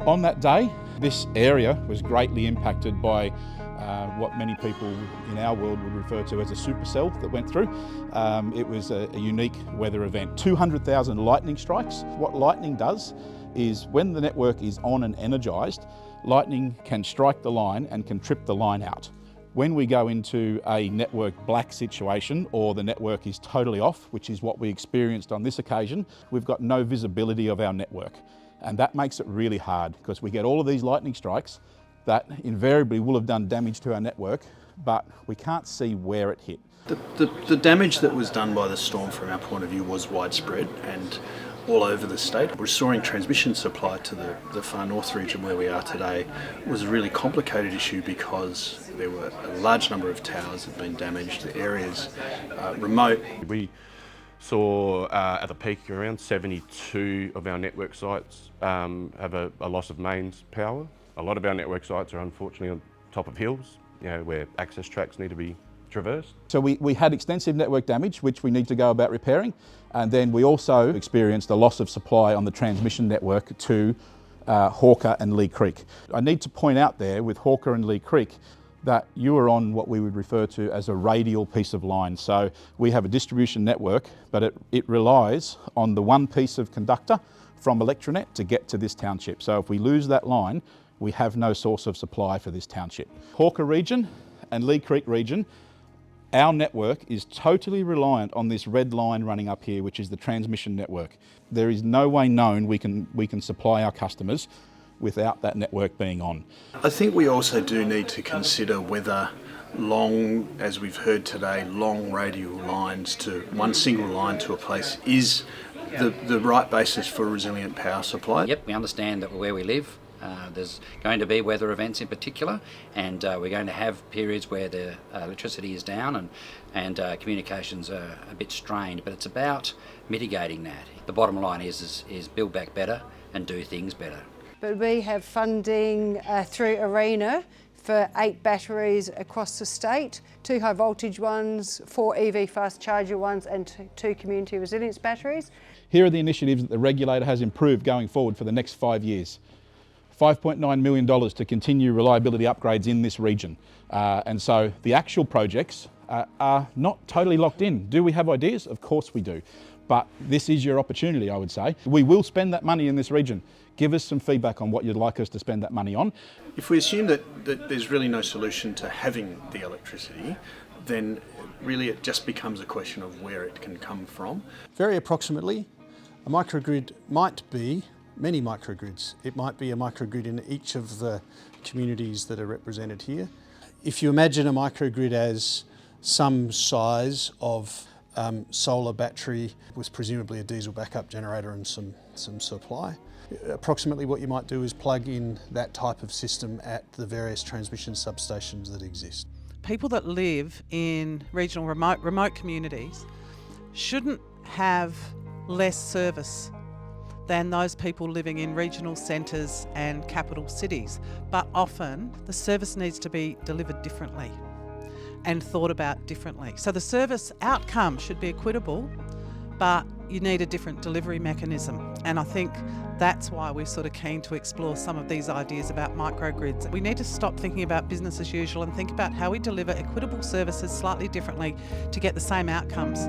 On that day, this area was greatly impacted by what many people in our world would refer to as a supercell that went through. It was a unique weather event. 200,000 lightning strikes. What lightning does is when the network is on and energised, lightning can strike the line and can trip the line out. When we go into a network black situation or the network is totally off, which is what we experienced on this occasion, we've got no visibility of our network. And that makes it really hard because we get all of these lightning strikes that invariably will have done damage to our network, but we can't see where it hit. The damage that was done by the storm from our point of view was widespread and all over the state. Restoring transmission supply to the far north region where we are today was a really complicated issue because there were a large number of towers that had been damaged, the areas remote. We saw at the peak around 72 of our network sites have a loss of mains power. A lot of our network sites are unfortunately on top of hills, where access tracks need to be traversed. So we had extensive network damage, which we need to go about repairing. And then we also experienced a loss of supply on the transmission network to Hawker and Lee Creek. I need to point out there with Hawker and Lee Creek that you are on what we would refer to as a radial piece of line. So we have a distribution network, but it relies on the one piece of conductor from Electronet to get to this township. So if we lose that line, we have no source of supply for this township. Hawker region and Lee Creek region, our network is totally reliant on this red line running up here, which is the transmission network. There is no way known we can supply our customers without that network being on. I think we also do need to consider whether long, as we've heard today, long radial lines to one single line to a place is the right basis for resilient power supply. Yep, we understand that where we live, there's going to be weather events in particular, and we're going to have periods where the electricity is down and communications are a bit strained, but it's about mitigating that. The bottom line is build back better and do things better. But we have funding through ARENA for 8 batteries across the state, 2 high voltage ones, 4 EV fast charger ones and 2 community resilience batteries. Here are the initiatives that the regulator has improved going forward for the next 5 years. $5.9 million to continue reliability upgrades in this region. And so the actual projects are not totally locked in. Do we have ideas? Of course we do. But this is your opportunity, I would say. We will spend that money in this region. Give us some feedback on what you'd like us to spend that money on. If we assume that there's really no solution to having the electricity, then really it just becomes a question of where it can come from. Very approximately, a microgrid might be many microgrids. It might be a microgrid in each of the communities that are represented here. If you imagine a microgrid as some size of solar battery with presumably a diesel backup generator and some supply, approximately what you might do is plug in that type of system at the various transmission substations that exist. People that live in regional remote communities shouldn't have less service than those people living in regional centres and capital cities. But often the service needs to be delivered differently and thought about differently. So the service outcome should be equitable, but you need a different delivery mechanism. And I think that's why we're sort of keen to explore some of these ideas about microgrids. We need to stop thinking about business as usual and think about how we deliver equitable services slightly differently to get the same outcomes.